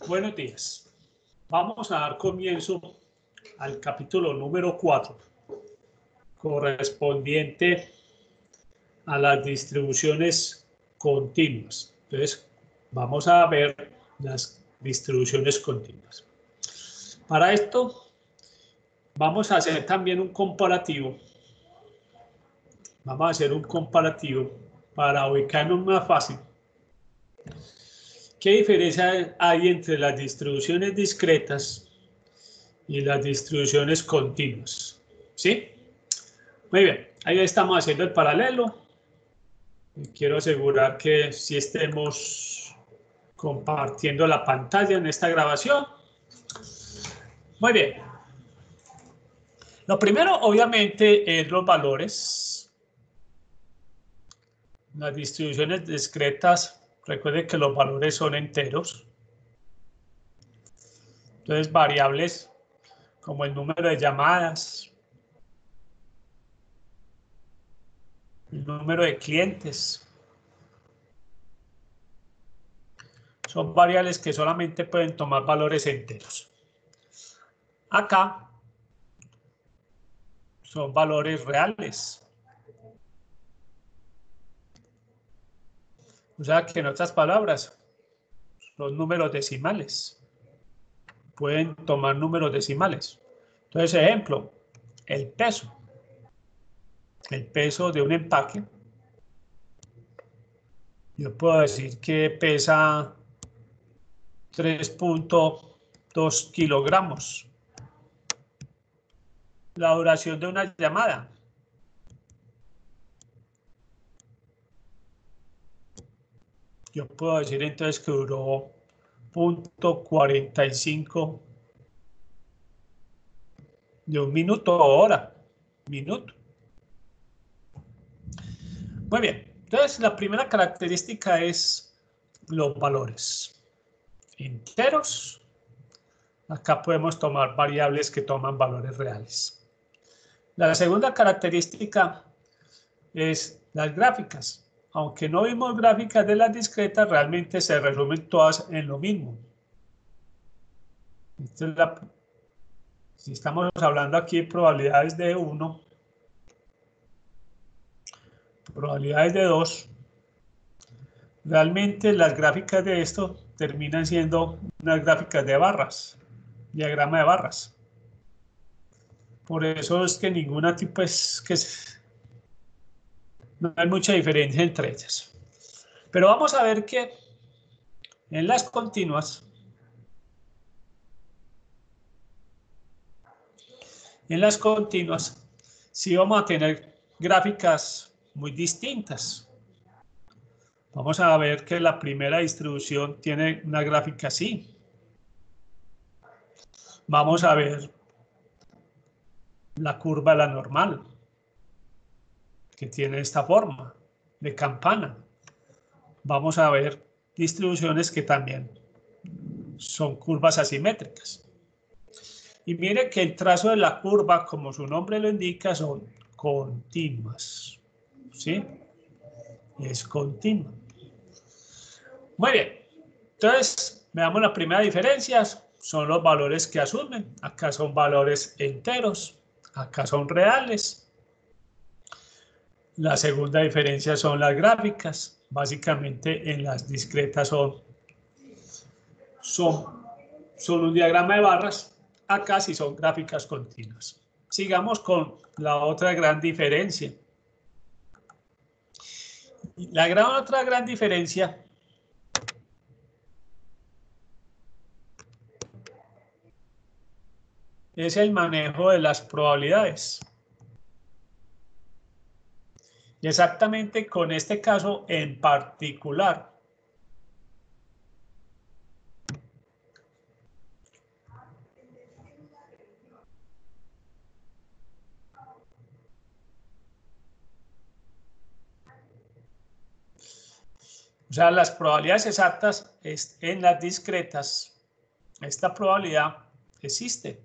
Buenos días. Vamos a dar comienzo al capítulo número 4, correspondiente a las distribuciones continuas. Entonces, vamos a ver las distribuciones continuas. Para esto, vamos a hacer también un comparativo. Vamos a hacer un comparativo para ubicarnos más fácil. ¿Qué diferencia hay entre las distribuciones discretas y las distribuciones continuas? ¿Sí? Muy bien, ahí estamos haciendo el paralelo. Quiero asegurar que sí estemos compartiendo la pantalla en esta grabación. Muy bien. Lo primero, obviamente, es los valores. Las distribuciones discretas, recuerden que los valores son enteros. Entonces, variables como el número de llamadas, el número de clientes, son variables que solamente pueden tomar valores enteros. Acá son valores reales. O sea que en otras palabras, son números decimales. Pueden tomar números decimales. Entonces, ejemplo, el peso. El peso de un empaque. Yo puedo decir que pesa 3.2 kilogramos. La duración de una llamada. Yo puedo decir entonces que duró 0.45 de un minuto o hora. Minuto. Muy bien. Entonces, la primera característica es los valores enteros. Acá podemos tomar variables que toman valores reales. La segunda característica es las gráficas. Aunque no vimos gráficas de las discretas, realmente se resumen todas en lo mismo. Si estamos hablando aquí de probabilidades de 1, probabilidades de 2, realmente las gráficas de esto terminan siendo unas gráficas de barras, diagrama de barras. Por eso es que ninguna tipo no hay mucha diferencia entre ellas. Pero vamos a ver que en las continuas, sí vamos a tener gráficas muy distintas. Vamos a ver que la primera distribución tiene una gráfica así. Vamos a ver la curva de la normal, que tiene esta forma de campana. Vamos a ver distribuciones que también son curvas asimétricas. Y mire que el trazo de la curva, como su nombre lo indica, son continuas. ¿Sí? Es continua. Muy bien. Entonces, veamos la primera diferencia. Son los valores que asumen. Acá son valores enteros. Acá son reales. La segunda diferencia son las gráficas. Básicamente en las discretas son un diagrama de barras. Acá sí son gráficas continuas. Sigamos con la otra gran diferencia. La otra gran diferencia es el manejo de las probabilidades. Y exactamente con este caso en particular. O sea, las probabilidades exactas en las discretas, esta probabilidad existe.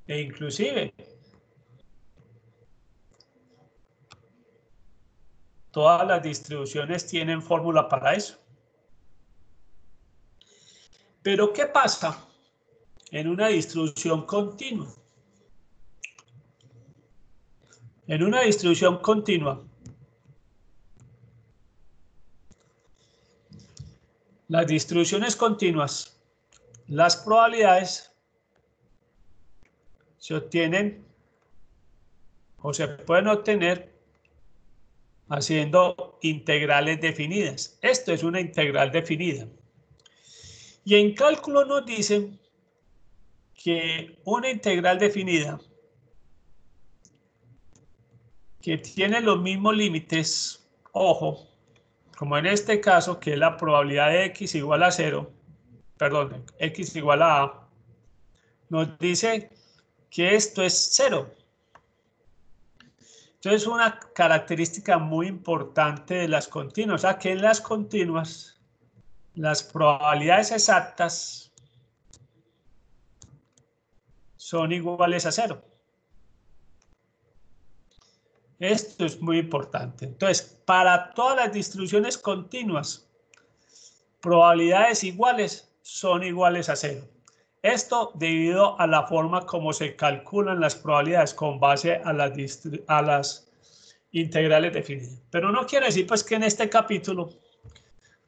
E inclusive Todas las distribuciones tienen fórmula para eso. Pero ¿qué pasa en una distribución continua? En una distribución continua, las distribuciones continuas, las probabilidades se obtienen o se pueden obtener haciendo integrales definidas. Esto es una integral definida. Y en cálculo nos dicen que una integral definida que tiene los mismos límites, ojo, como en este caso, que es la probabilidad de x igual a 0, perdón, x igual a a, nos dice que esto es 0. Entonces, una característica muy importante de las continuas, o sea, que en las continuas, las probabilidades exactas son iguales a 0. Esto es muy importante. Entonces, para todas las distribuciones continuas, probabilidades iguales son iguales a 0. Esto debido a la forma como se calculan las probabilidades con base a las integrales definidas. Pero no quiere decir pues que en este capítulo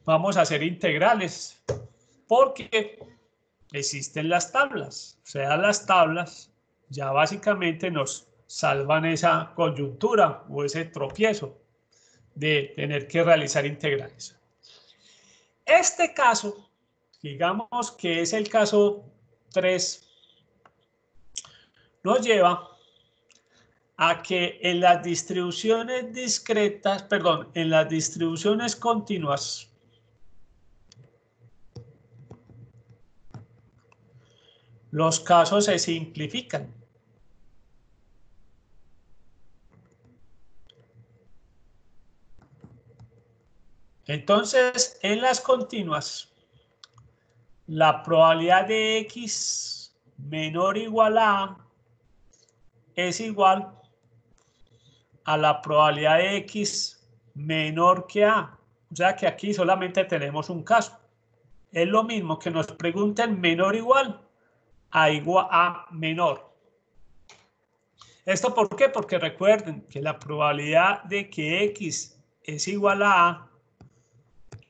vamos a hacer integrales, porque existen las tablas. O sea, las tablas ya básicamente nos salvan esa coyuntura o ese tropiezo de tener que realizar integrales. Este caso, digamos que es el caso 3, nos lleva a que en las distribuciones discretas, perdón, en las distribuciones continuas, los casos se simplifican. Entonces, en las continuas, la probabilidad de x menor o igual a es igual a la probabilidad de x menor que a. O sea que aquí solamente tenemos un caso. Es lo mismo que nos pregunten menor o igual a menor. ¿Esto por qué? Porque recuerden que la probabilidad de que x es igual a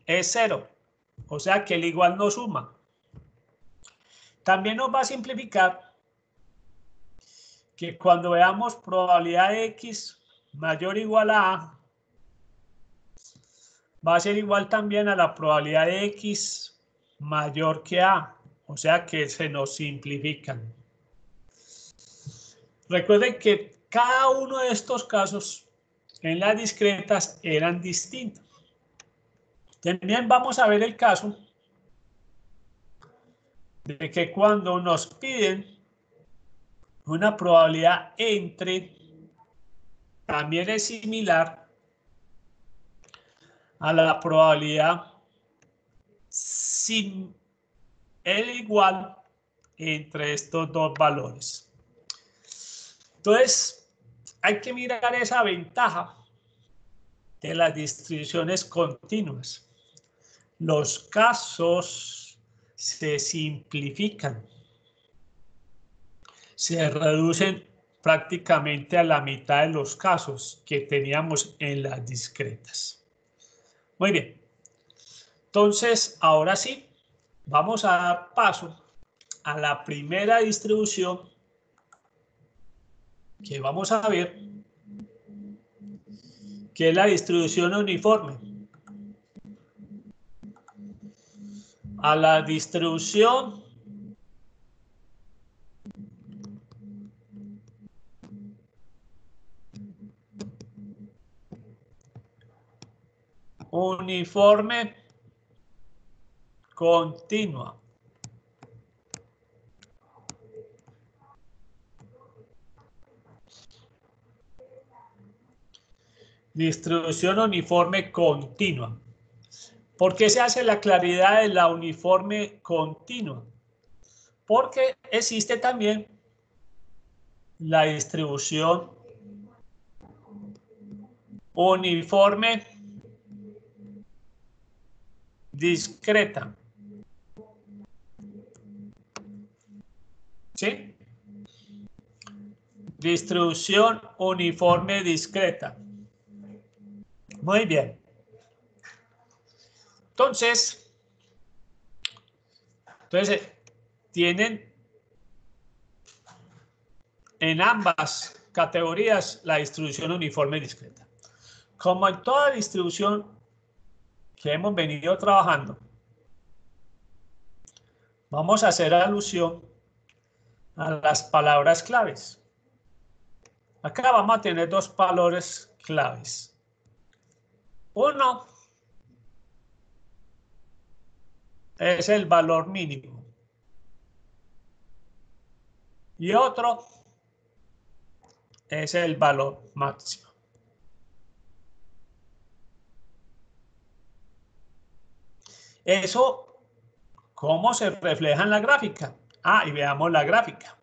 es 0. O sea que el igual no suma. También nos va a simplificar que cuando veamos probabilidad de x mayor o igual a va a ser igual también a la probabilidad de x mayor que a. O sea que se nos simplifican. Recuerden que cada uno de estos casos en las discretas eran distintos. También vamos a ver el caso de que cuando nos piden una probabilidad entre, también es similar a la probabilidad sin el igual entre estos dos valores. Entonces, hay que mirar esa ventaja de las distribuciones continuas. Los casos se simplifican, se reducen prácticamente a la mitad de los casos que teníamos en las discretas. Muy bien. Entonces, ahora sí, vamos a dar paso a la primera distribución que vamos a ver, que es la distribución uniforme. A la distribución uniforme continua. Distribución uniforme continua. ¿Por qué se hace la claridad de la uniforme continua? Porque existe también la distribución uniforme discreta. ¿Sí? Distribución uniforme discreta. Muy bien. Entonces, tienen en ambas categorías la distribución uniforme discreta. Como en toda distribución que hemos venido trabajando, vamos a hacer alusión a las palabras claves. Acá vamos a tener dos valores claves. Uno es el valor mínimo y otro es el valor máximo. Eso, ¿cómo se refleja en la gráfica? Y veamos la gráfica.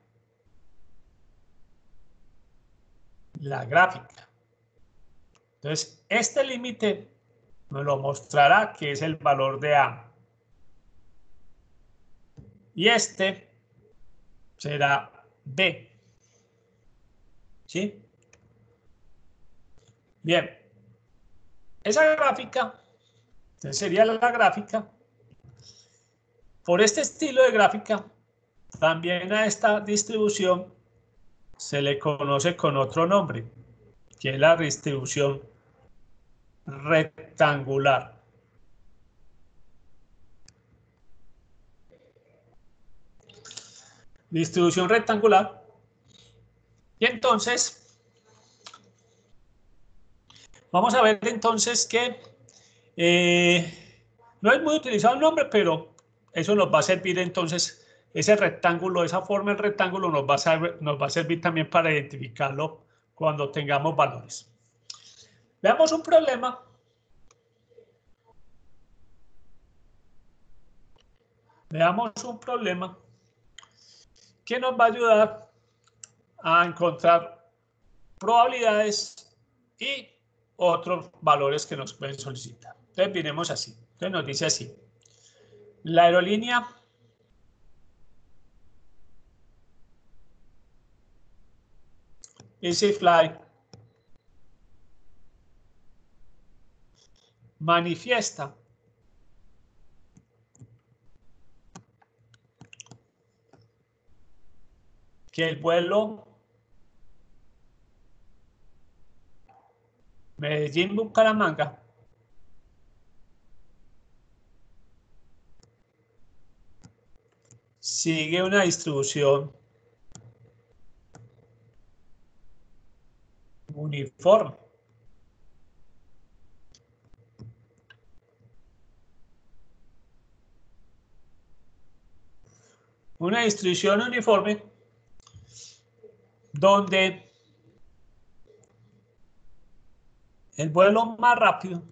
La gráfica. Entonces, este límite nos lo mostrará que es el valor de A. Y este será B. ¿Sí? Bien. Esa gráfica, entonces sería la gráfica. Por este estilo de gráfica, también a esta distribución se le conoce con otro nombre, que es la distribución rectangular. Distribución rectangular. Y entonces, vamos a ver entonces que no es muy utilizado el nombre, pero eso nos va a servir entonces, ese rectángulo, esa forma del rectángulo nos va a servir también para identificarlo cuando tengamos valores. Veamos un problema. Veamos un problema que nos va a ayudar a encontrar probabilidades y otros valores que nos pueden solicitar. Entonces, miremos así. Entonces, nos dice así. La aerolínea EasyFly manifiesta que el vuelo Medellín-Bucaramanga sigue una distribución uniforme. Una distribución uniforme donde el vuelo más rápido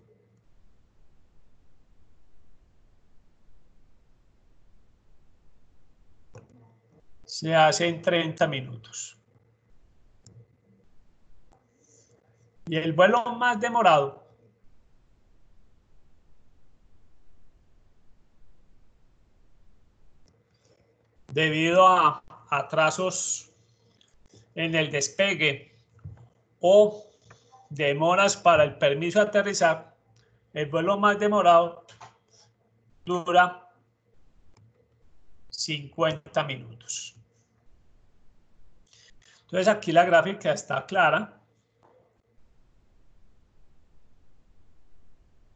se hace en 30 minutos. Y el vuelo más demorado debido a atrasos en el despegue o demoras para el permiso de aterrizar, el vuelo más demorado dura 50 minutos. Entonces aquí la gráfica está clara.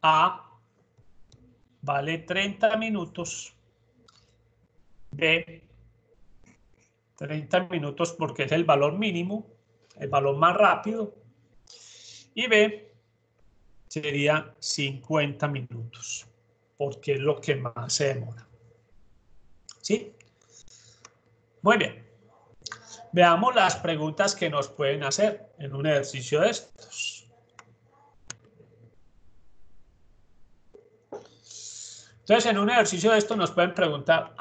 A vale 30 minutos. B 30 minutos porque es el valor mínimo, el valor más rápido. Y B sería 50 minutos porque es lo que más se demora. ¿Sí? Muy bien. Veamos las preguntas que nos pueden hacer en un ejercicio de estos. Entonces, en un ejercicio de estos nos pueden preguntar,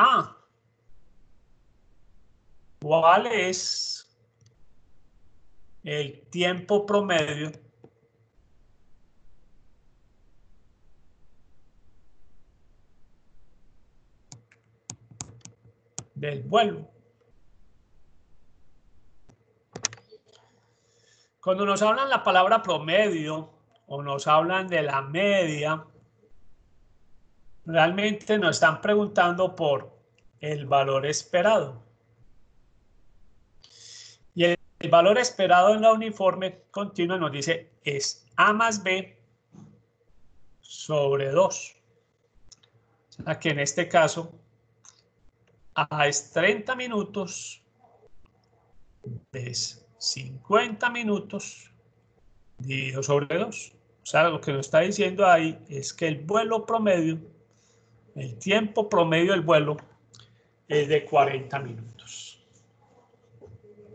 ¿cuál es el tiempo promedio del vuelo. Cuando nos hablan la palabra promedio o nos hablan de la media, realmente nos están preguntando por el valor esperado. Y el valor esperado en la uniforme continua nos dice es A más B sobre 2. O sea que en este caso A es 30 minutos, B es 50 minutos dividido sobre 2. O sea, lo que nos está diciendo ahí es que el vuelo promedio, el tiempo promedio del vuelo es de 40 minutos.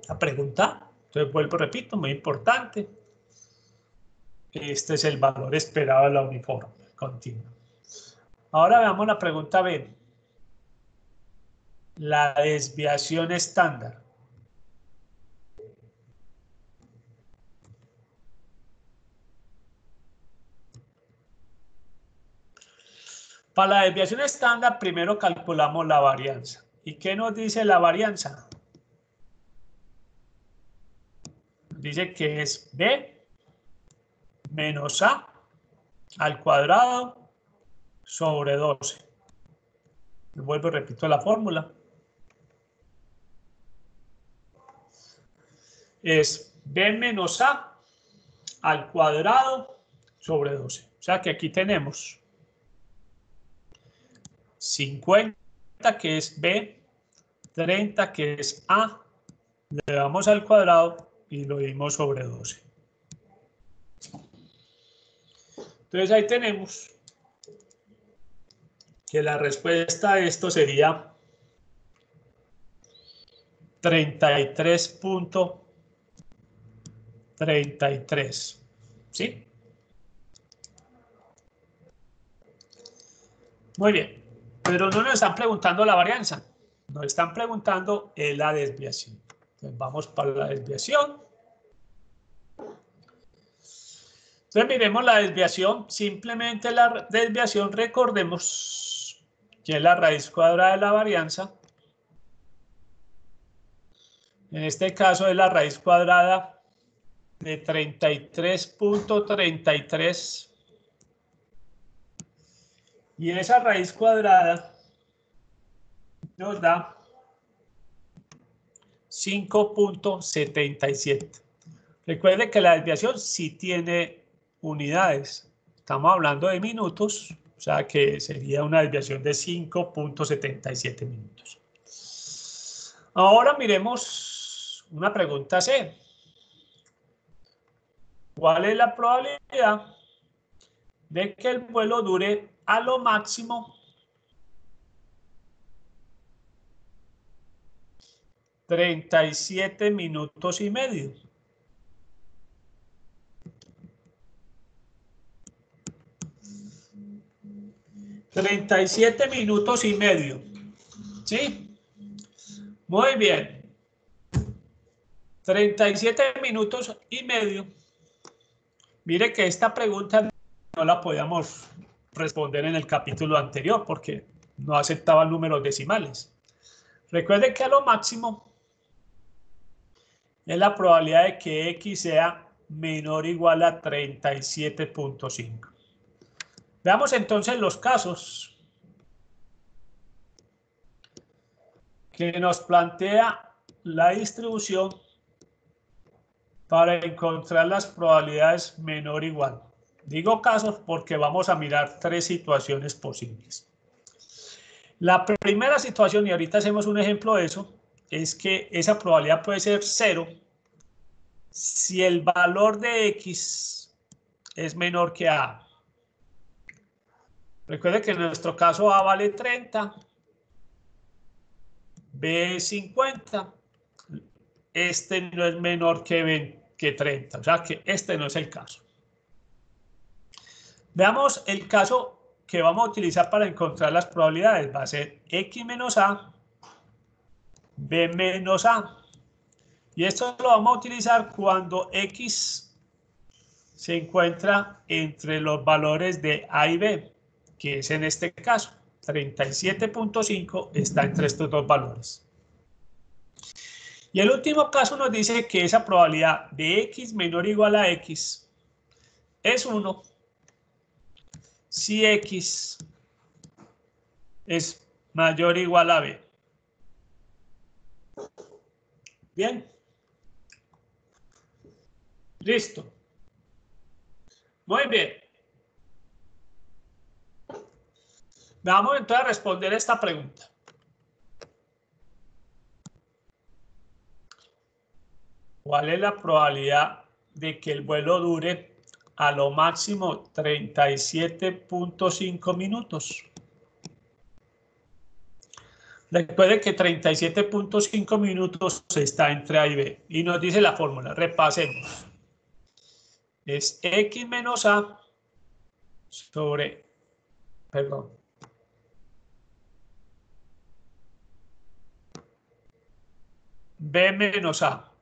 La pregunta, entonces vuelvo, repito, muy importante. Este es el valor esperado de la uniforme continua. Ahora veamos la pregunta B. La desviación estándar. Para la desviación estándar, primero calculamos la varianza. ¿Y qué nos dice la varianza? Dice que es B menos A al cuadrado sobre 12. Vuelvo y repito la fórmula. Es B menos A al cuadrado sobre 12. O sea que aquí tenemos 50 que es B, 30 que es A, le damos al cuadrado y lo dimos sobre 12. Entonces ahí tenemos que la respuesta a esto sería 33.33. ¿Sí? Muy bien. Pero no nos están preguntando la varianza. Nos están preguntando la desviación. Entonces vamos para la desviación. Entonces miremos la desviación. Simplemente la desviación, recordemos que es la raíz cuadrada de la varianza. En este caso es la raíz cuadrada de 33.33. Y esa raíz cuadrada nos da 5.77. Recuerde que la desviación sí tiene unidades. Estamos hablando de minutos, o sea que sería una desviación de 5.77 minutos. Ahora miremos una pregunta C. ¿Cuál es la probabilidad de que el vuelo dure a lo máximo 37 minutos y medio? $37 minutos y medio. ¿Sí? Muy bien. 37 minutos y medio. Mire que esta pregunta no la podíamos responder en el capítulo anterior porque no aceptaba números decimales. Recuerden que a lo máximo es la probabilidad de que X sea menor o igual a 37.5. Veamos entonces los casos que nos plantea la distribución para encontrar las probabilidades menor o igual. Digo casos porque vamos a mirar 3 situaciones posibles. La primera situación, y ahorita hacemos un ejemplo de eso, es que esa probabilidad puede ser 0 si el valor de X es menor que A. Recuerde que en nuestro caso A vale 30, B es 50, este no es menor que 30, o sea que este no es el caso. Veamos el caso que vamos a utilizar para encontrar las probabilidades. Va a ser X menos A, B menos A. Y esto lo vamos a utilizar cuando X se encuentra entre los valores de A y B, que es en este caso 37.5 está entre estos dos valores. Y el último caso nos dice que esa probabilidad de X menor o igual a X es 1 si X es mayor o igual a B. Bien. Listo. Muy bien. Vamos entonces a responder esta pregunta. ¿Cuál es la probabilidad de que el vuelo dure a lo máximo 37.5 minutos? Recuerde que 37.5 minutos está entre A y B. Y nos dice la fórmula. Repasemos. Es X menos A sobre, perdón, B menos A.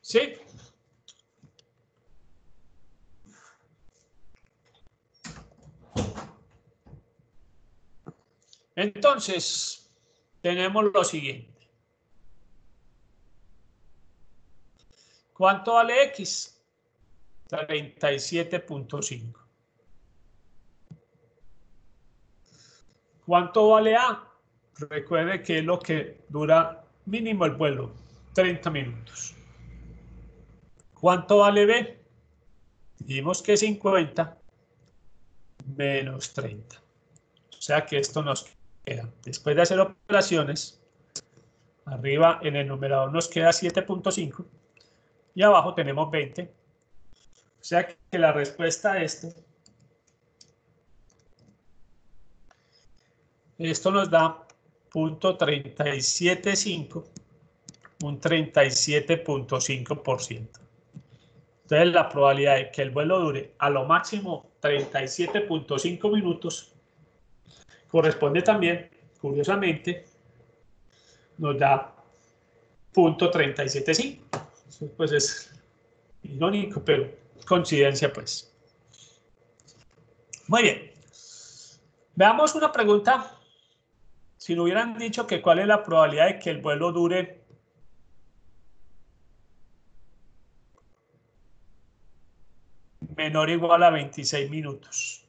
¿Sí? Entonces, tenemos lo siguiente. ¿Cuánto vale X? 37.5. ¿Cuánto vale A? Recuerde que es lo que dura mínimo el vuelo, 30 minutos. ¿Cuánto vale B? Dijimos que 50 menos 30. O sea que esto nos queda, después de hacer operaciones, arriba en el numerador nos queda 7.5 y abajo tenemos 20. O sea que la respuesta a esto nos da .375, un 37.5%. Entonces la probabilidad de que el vuelo dure a lo máximo 37.5 minutos corresponde también, curiosamente, nos da .375. Pues es irónico, pero coincidencia pues. Muy bien. Veamos una pregunta. Si nos hubieran dicho que cuál es la probabilidad de que el vuelo dure menor o igual a 26 minutos.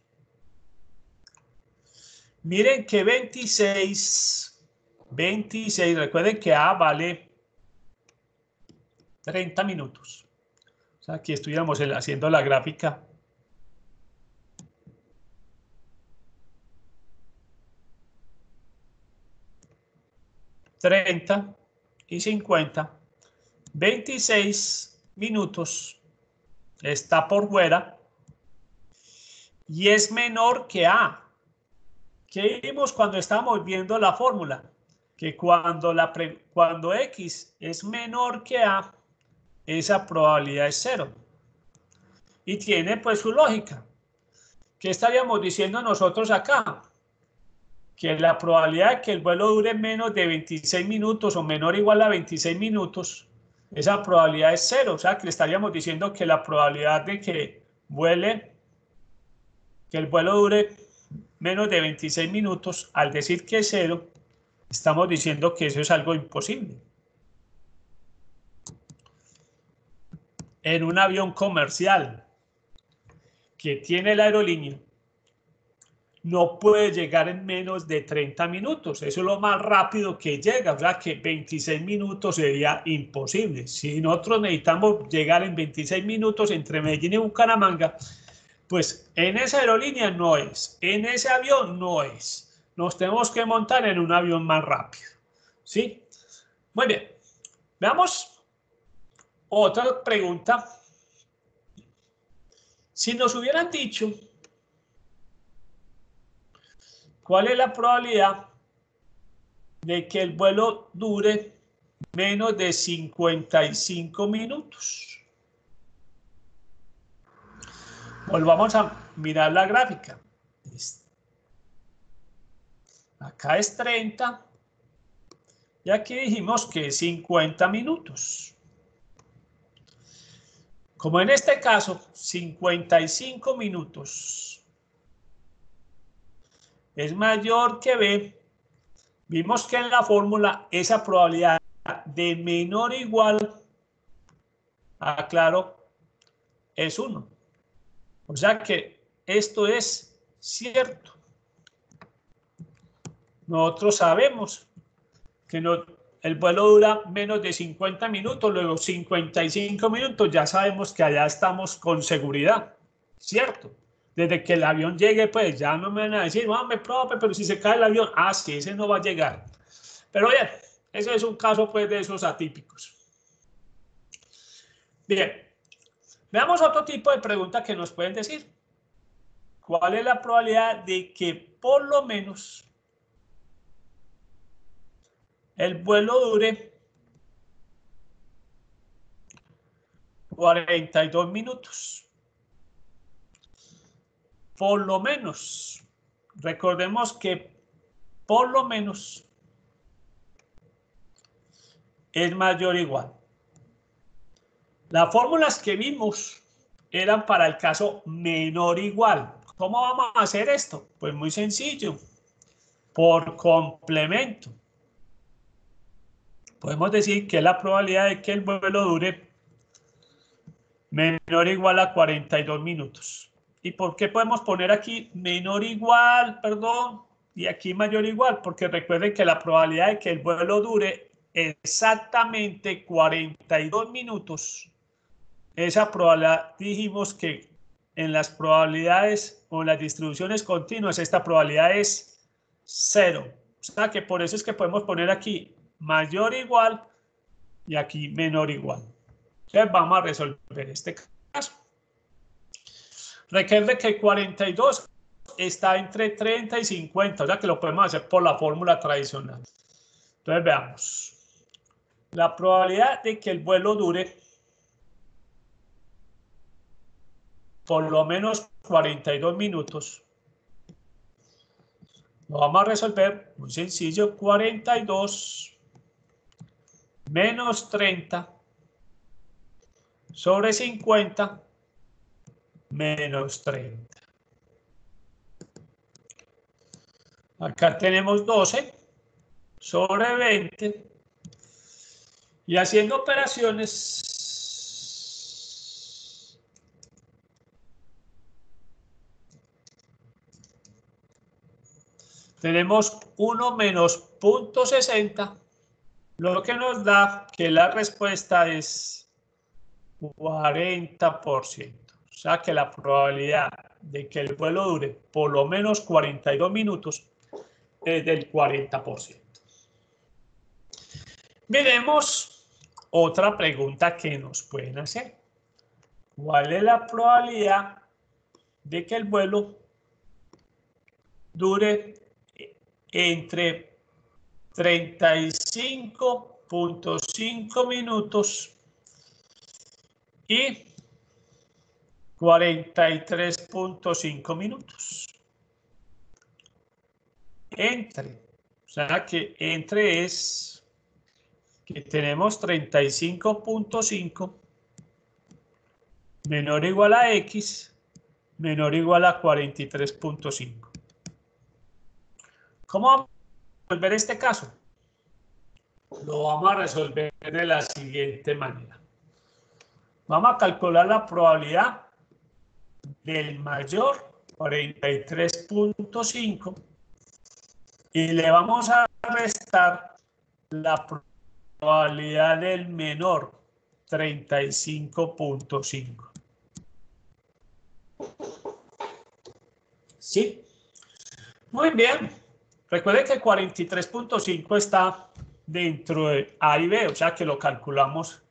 Miren que 26, recuerden que A vale 30 minutos. O sea, aquí estuviéramos haciendo la gráfica. ...30 y 50... ...26 minutos... ...está por fuera... ...y es menor que A... ¿Qué vimos cuando estábamos viendo la fórmula? Que cuando X es menor que A... ...esa probabilidad es 0... ...y tiene pues su lógica... ¿Qué estaríamos diciendo nosotros acá? Que la probabilidad de que el vuelo dure menos de 26 minutos o menor o igual a 26 minutos, esa probabilidad es 0. O sea, que le estaríamos diciendo que la probabilidad de que el vuelo dure menos de 26 minutos, al decir que es 0, estamos diciendo que eso es algo imposible. En un avión comercial que tiene la aerolínea, no puede llegar en menos de 30 minutos. Eso es lo más rápido que llega. O sea que 26 minutos sería imposible. Si nosotros necesitamos llegar en 26 minutos entre Medellín y Bucaramanga, pues en esa aerolínea no es. En ese avión no es. Nos tenemos que montar en un avión más rápido. ¿Sí? Muy bien. Veamos otra pregunta. Si nos hubieran dicho... ¿Cuál es la probabilidad de que el vuelo dure menos de 55 minutos? Volvamos a mirar la gráfica. Acá es 30 y aquí dijimos que es 50 minutos. Como en este caso, 55 minutos es mayor que B, vimos que en la fórmula esa probabilidad de menor o igual, aclaro, es 1. O sea que esto es cierto. Nosotros sabemos que el vuelo dura menos de 50 minutos, luego 55 minutos, ya sabemos que allá estamos con seguridad, ¿cierto? Desde que el avión llegue, pues ya no me van a decir, no, profe, pero si se cae el avión, sí, ese no va a llegar. Pero bien, ese es un caso pues de esos atípicos. Bien, veamos otro tipo de pregunta que nos pueden decir. ¿Cuál es la probabilidad de que por lo menos el vuelo dure 42 minutos? Por lo menos. Recordemos que por lo menos es mayor o igual. Las fórmulas que vimos eran para el caso menor o igual. ¿Cómo vamos a hacer esto? Pues muy sencillo. Por complemento. Podemos decir que la probabilidad de que el vuelo dure menor o igual a 42 minutos. ¿Y por qué podemos poner aquí menor o igual, perdón, y aquí mayor o igual? Porque recuerden que la probabilidad de que el vuelo dure exactamente 42 minutos, esa probabilidad dijimos que en las probabilidades o en las distribuciones continuas, esta probabilidad es 0. O sea que por eso es que podemos poner aquí mayor o igual y aquí menor o igual. Entonces vamos a resolver este caso. Recuerde que 42 está entre 30 y 50, o sea que lo podemos hacer por la fórmula tradicional. Entonces veamos. La probabilidad de que el vuelo dure por lo menos 42 minutos. Lo vamos a resolver muy sencillo. 42 menos 30 sobre 50 menos 30. Acá tenemos 12 sobre 20. Y haciendo operaciones, tenemos 1 menos 0.60, lo que nos da que la respuesta es 40%. O sea que la probabilidad de que el vuelo dure por lo menos 42 minutos es del 40%. Miremos otra pregunta que nos pueden hacer. ¿Cuál es la probabilidad de que el vuelo dure entre 35.5 minutos y 43.5 minutos? Entre. O sea que entre es que tenemos 35.5 menor o igual a X menor o igual a 43.5. ¿Cómo vamos a resolver este caso? Lo vamos a resolver de la siguiente manera. Vamos a calcular la probabilidad del mayor, 43.5, y le vamos a restar la probabilidad del menor, 35.5. ¿Sí? Muy bien. Recuerden que 43.5 está dentro de A y B, o sea que lo calculamos,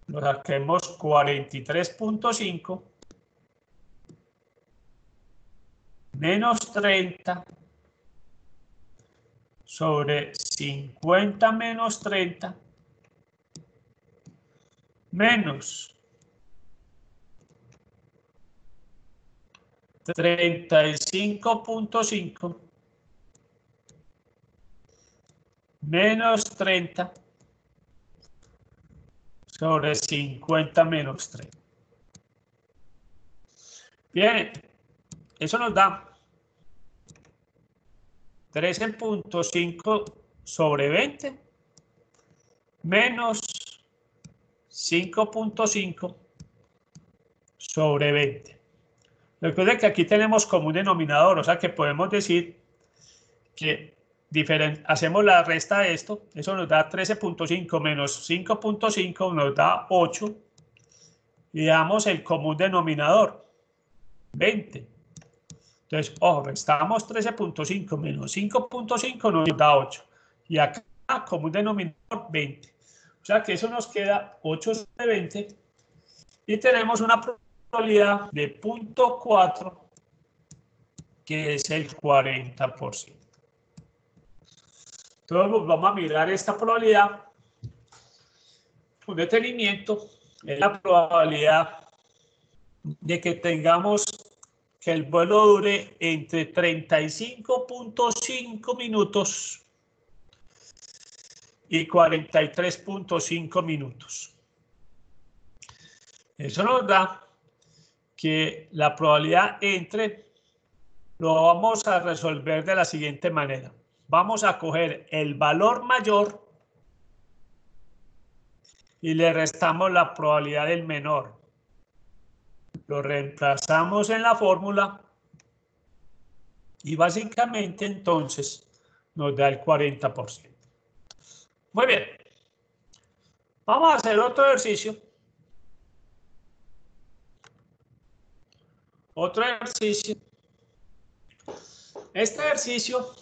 lo saquemos 43.5 menos 30 sobre 50 menos 30 menos 35.5 menos 30 sobre 50 menos 30. Bien, eso nos da 13.5 sobre 20 menos 5.5 sobre 20. Recuerden que aquí tenemos como un denominador, o sea que podemos decir que hacemos la resta de esto, eso nos da 13.5 menos 5.5 nos da 8 y damos el común denominador, 20. Entonces, ojo, restamos 13.5 menos 5.5 nos da 8 y acá común denominador 20. O sea que eso nos queda 8 sobre 20 y tenemos una probabilidad de 0.4 que es el 40%. Entonces vamos a mirar esta probabilidad con detenimiento. Es la probabilidad de que tengamos que el vuelo dure entre 35.5 minutos y 43.5 minutos. Eso nos da que la probabilidad lo vamos a resolver de la siguiente manera. Vamos a coger el valor mayor y le restamos la probabilidad del menor. Lo reemplazamos en la fórmula y básicamente entonces nos da el 40%. Muy bien. Vamos a hacer otro ejercicio. Otro ejercicio. Este ejercicio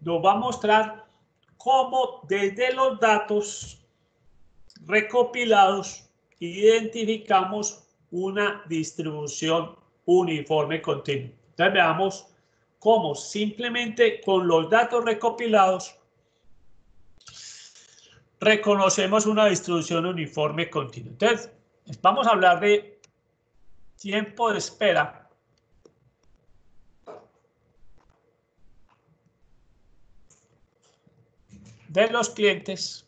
nos va a mostrar cómo desde los datos recopilados identificamos una distribución uniforme continua. Entonces veamos cómo simplemente con los datos recopilados reconocemos una distribución uniforme continua. Entonces vamos a hablar de tiempo de espera de los clientes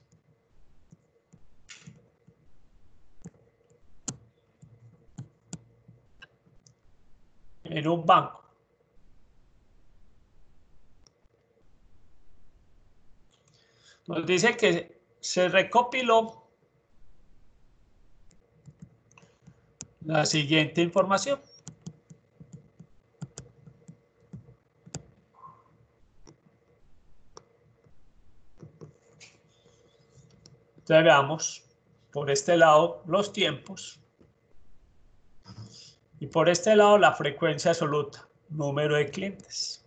en un banco. Nos dice que se recopiló la siguiente información. Entonces veamos por este lado los tiempos y por este lado la frecuencia absoluta, número de clientes.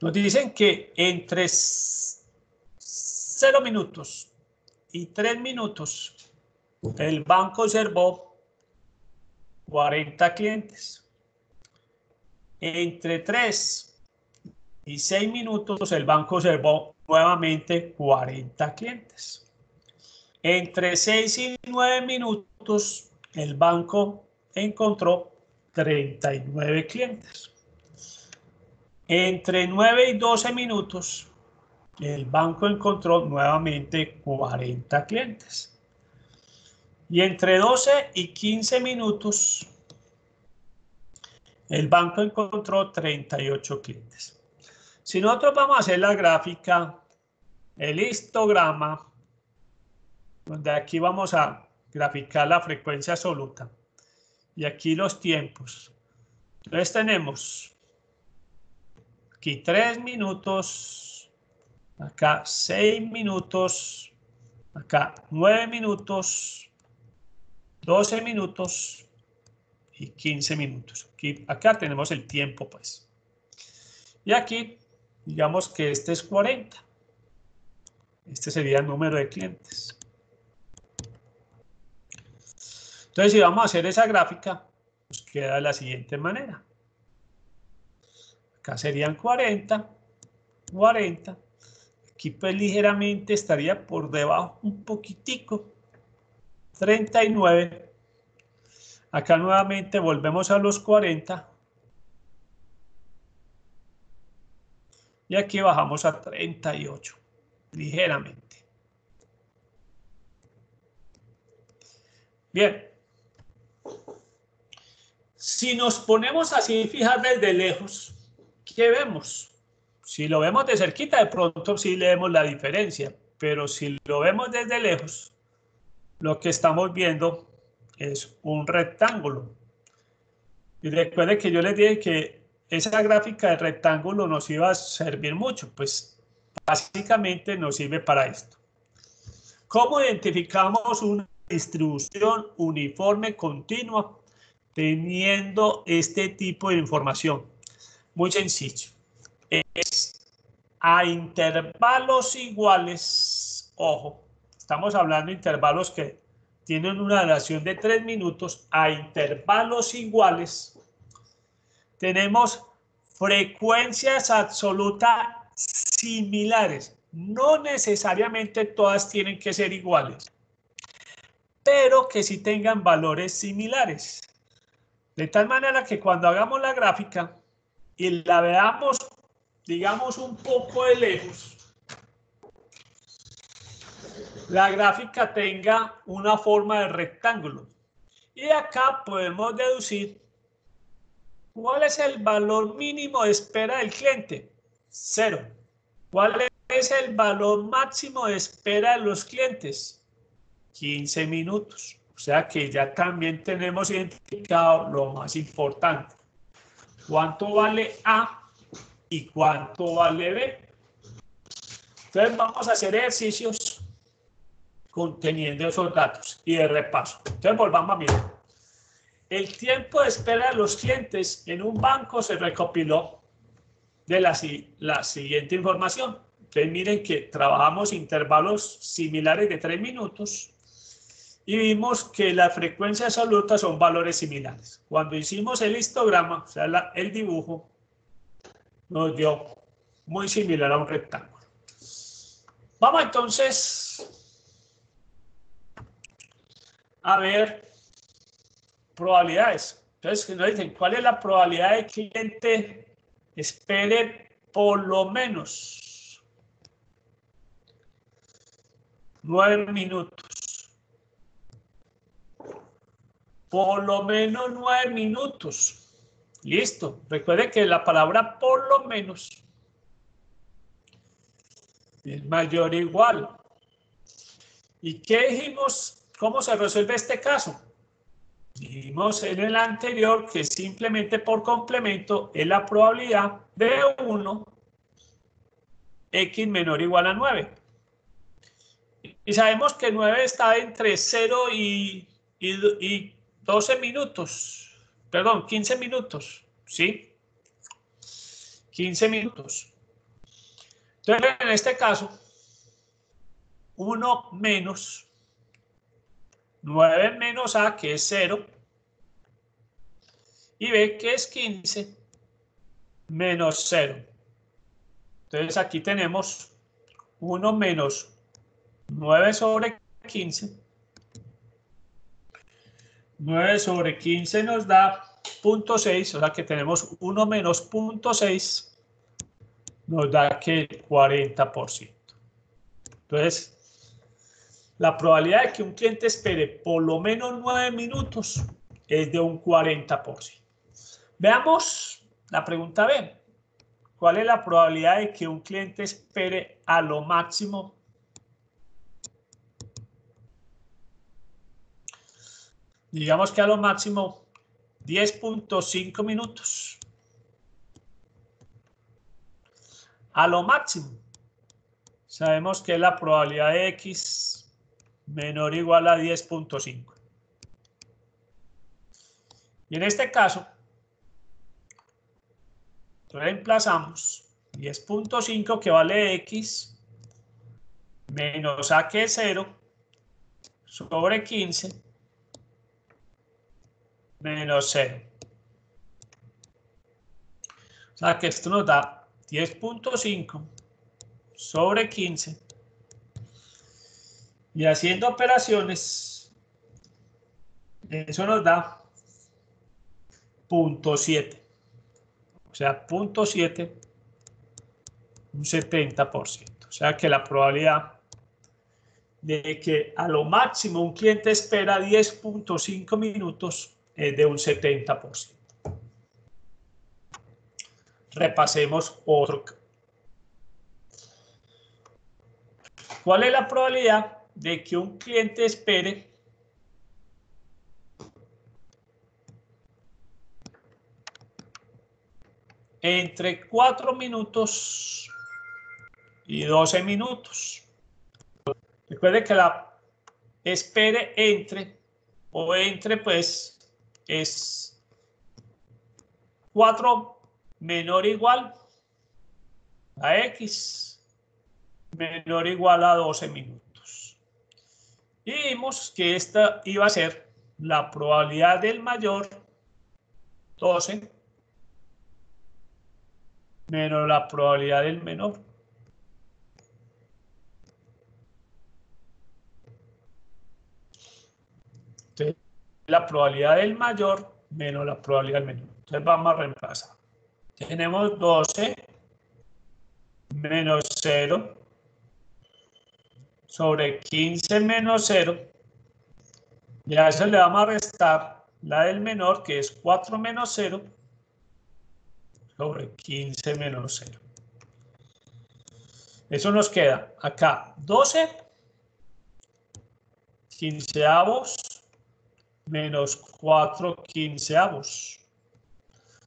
Nos dicen que entre 0 minutos y 3 minutos el banco observó 40 clientes. Entre 3 y 6 minutos el banco observó nuevamente 40 clientes. Entre 6 y 9 minutos el banco encontró 39 clientes. Entre 9 y 12 minutos el banco encontró nuevamente 40 clientes. Y entre 12 y 15 minutos el banco encontró 38 clientes. Si nosotros vamos a hacer la gráfica, el histograma, donde aquí vamos a graficar la frecuencia absoluta y aquí los tiempos. Entonces tenemos aquí 3 minutos, acá 6 minutos, acá 9 minutos, 12 minutos y 15 minutos. Acá tenemos el tiempo, pues. Y aquí, digamos que este es 40. Este sería el número de clientes. Entonces, si vamos a hacer esa gráfica, nos queda de la siguiente manera. Acá serían 40, 40. Aquí pues ligeramente estaría por debajo un poquitico. 39. Acá nuevamente volvemos a los 40. Y aquí bajamos a 38, ligeramente. Bien. Si nos ponemos así, fijar desde lejos, ¿qué vemos? Si lo vemos de cerquita, de pronto sí le vemos la diferencia, pero si lo vemos desde lejos, lo que estamos viendo es un rectángulo. Y recuerde que yo les dije que esa gráfica de rectángulo nos iba a servir mucho, pues básicamente nos sirve para esto. ¿Cómo identificamos una distribución uniforme continua teniendo este tipo de información? Muy sencillo. Es a intervalos iguales, ojo, estamos hablando de intervalos que tienen una duración de 3 minutos, a intervalos iguales, tenemos frecuencias absolutas similares. No necesariamente todas tienen que ser iguales, pero que sí tengan valores similares. De tal manera que cuando hagamos la gráfica y la veamos, digamos, un poco de lejos, la gráfica tenga una forma de rectángulo. Y acá podemos deducir cuál es el valor mínimo de espera del cliente. 0. ¿Cuál es el valor máximo de espera de los clientes? 15 minutos. O sea que ya también tenemos identificado lo más importante. ¿Cuánto vale A y cuánto vale B? Entonces vamos a hacer ejercicios conteniendo esos datos y de repaso. Entonces volvamos a mirar. El tiempo de espera de los clientes en un banco se recopiló de la siguiente información. Entonces miren que trabajamos intervalos similares de 3 minutos y vimos que las frecuencias absolutas son valores similares. Cuando hicimos el histograma, o sea, el dibujo, nos dio muy similar a un rectángulo. Vamos entonces a ver probabilidades. Entonces nos dicen, ¿cuál es la probabilidad de que el cliente espere por lo menos 9 minutos? Por lo menos 9 minutos. Listo. Recuerde que la palabra por lo menos es mayor o igual. ¿Y qué dijimos? ¿Cómo se resuelve este caso? Dijimos en el anterior que simplemente por complemento es la probabilidad de 1 x menor o igual a 9. Y sabemos que 9 está entre 0 y 12 minutos. Perdón, 15 minutos. ¿Sí? 15 minutos. Entonces, en este caso, 1 menos 9 menos A, que es 0, y B, que es 15, menos 0. Entonces, aquí tenemos 1 menos 9 sobre 15. 9 sobre 15 nos da 0.6, o sea que tenemos 1 menos 0.6, nos da que el 40%. Entonces, la probabilidad de que un cliente espere por lo menos 9 minutos es de un 40%. Veamos la pregunta B. ¿Cuál es la probabilidad de que un cliente espere a lo máximo? Digamos que a lo máximo 10.5 minutos. A lo máximo. Sabemos que es la probabilidad de X menor o igual a 10.5. Y en este caso, reemplazamos 10.5 que vale X menos A, que es 0, sobre 15 menos 0. O sea que esto nos da 10.5 sobre 15. Y haciendo operaciones, eso nos da 0.7. O sea, 0.7, un 70%. O sea que la probabilidad de que a lo máximo un cliente espera 10.5 minutos es de un 70%. Repasemos otro. ¿Cuál es la probabilidad de que un cliente espere entre 4 minutos y 12 minutos? Recuerde que la espere entre o entre pues es 4 menor o igual a X menor o igual a 12 minutos. Y vimos que esta iba a ser la probabilidad del mayor 12 menos la probabilidad del menor. Entonces, la probabilidad del mayor menos la probabilidad del menor. Entonces vamos a reemplazar. Tenemos 12 menos 0 sobre 15 menos 0. Y a eso le vamos a restar la del menor, que es 4 menos 0 sobre 15 menos 0. Eso nos queda acá 12 quinceavos menos 4 quinceavos.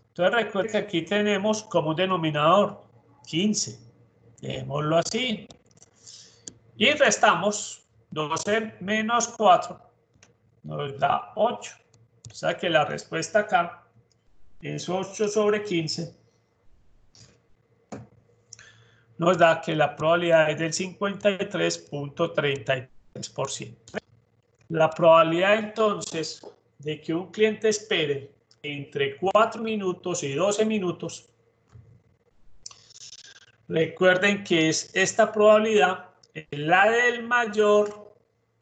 Entonces recuerden que aquí tenemos como un denominador 15. Dejémoslo así. Y restamos 12 menos 4. Nos da 8. O sea que la respuesta acá es 8 sobre 15. Nos da que la probabilidad es del 53.33%. La probabilidad entonces de que un cliente espere entre 4 minutos y 12 minutos, recuerden que es esta probabilidad, la del mayor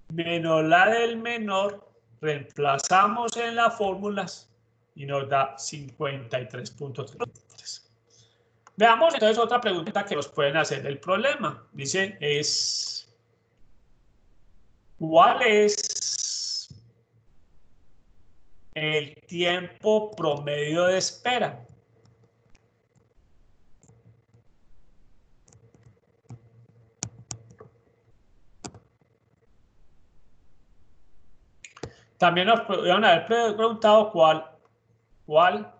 menos la del menor, reemplazamos en las fórmulas y nos da 53.33. Veamos entonces otra pregunta que nos pueden hacer del problema. Dice, ¿cuál es el tiempo promedio de espera? También nos podrían haber preguntado cuál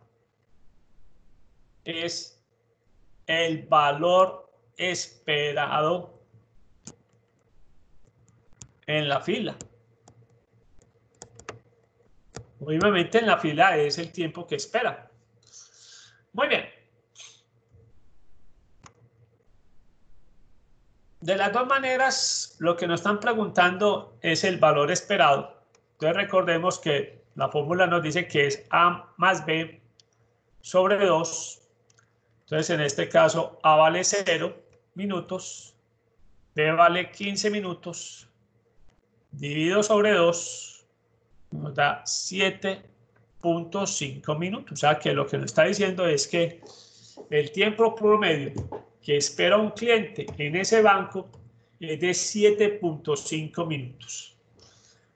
es el valor esperado en la fila. Obviamente en la fila es el tiempo que espera. Muy bien. De las dos maneras, lo que nos están preguntando es el valor esperado. Entonces recordemos que la fórmula nos dice que es A más B sobre 2. Entonces en este caso A vale 0 minutos, B vale 15 minutos, dividido sobre 2 nos da 7.5 minutos. O sea que lo que nos está diciendo es que el tiempo promedio que espera un cliente en ese banco es de 7.5 minutos.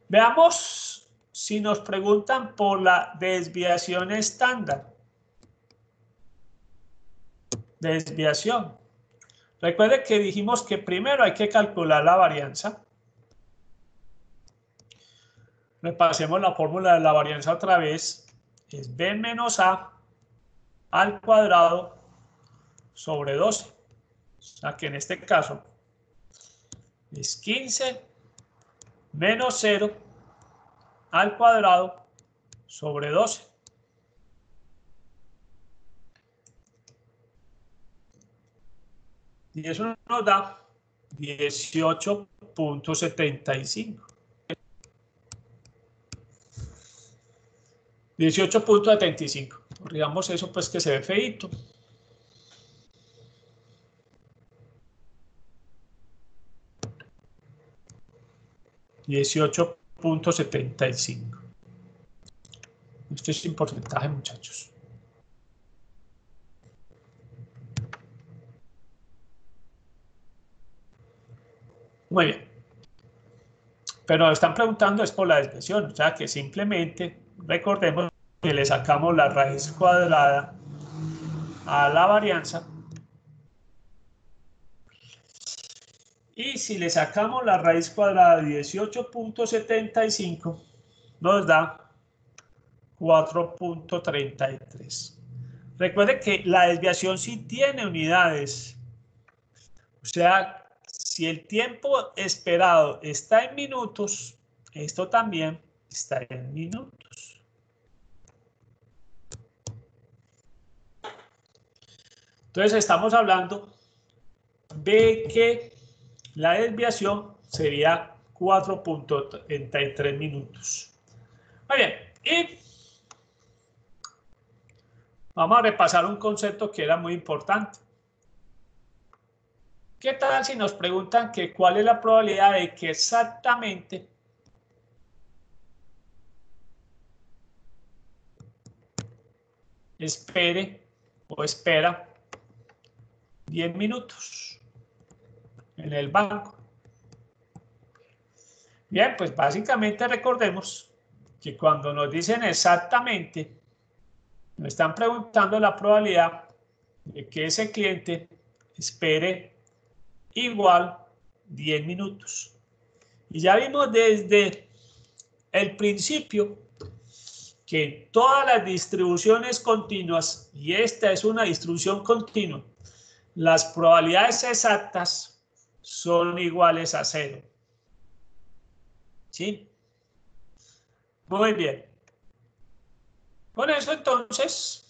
Veamos si nos preguntan por la desviación estándar. Desviación. Recuerde que dijimos que primero hay que calcular la varianza. Repasemos la fórmula de la varianza otra vez. Es B menos A al cuadrado sobre 12. O sea que en este caso es 15 menos 0 al cuadrado sobre 12. Y eso nos da 18.75. 18.75. Digamos eso pues que se ve feito. $18.75. Esto es en porcentaje, muchachos. Muy bien. pero nos están preguntando es por la desviación, o sea que simplemente recordemos que le sacamos la raíz cuadrada a la varianza. Y si le sacamos la raíz cuadrada de 18.75, nos da 4.33. Recuerde que la desviación sí tiene unidades. O sea, si el tiempo esperado está en minutos, esto también está en minutos. Entonces estamos hablando de que la desviación sería 4.33 minutos. Muy bien, y vamos a repasar un concepto que era muy importante. ¿Qué tal si nos preguntan que cuál es la probabilidad de que exactamente espere o espera 10 minutos en el banco? Bien, pues básicamente recordemos que cuando nos dicen exactamente, nos están preguntando la probabilidad de que ese cliente espere igual 10 minutos. Y ya vimos desde el principio que todas las distribuciones continuas, y esta es una distribución continua, las probabilidades exactas son iguales a 0. ¿Sí? Muy bien. Con eso entonces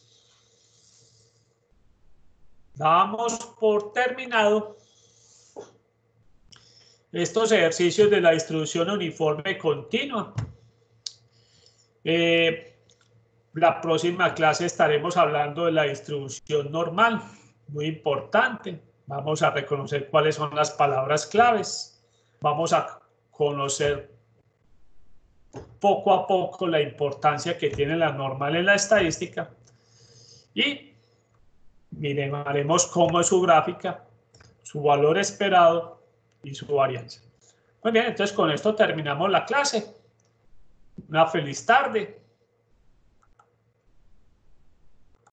damos por terminado estos ejercicios de la distribución uniforme continua. La próxima clase estaremos hablando de la distribución normal, muy importante. Vamos a reconocer cuáles son las palabras claves. Vamos a conocer poco a poco la importancia que tiene la normal en la estadística y miraremos cómo es su gráfica, su valor esperado y su varianza. Muy bien, entonces con esto terminamos la clase. Una feliz tarde.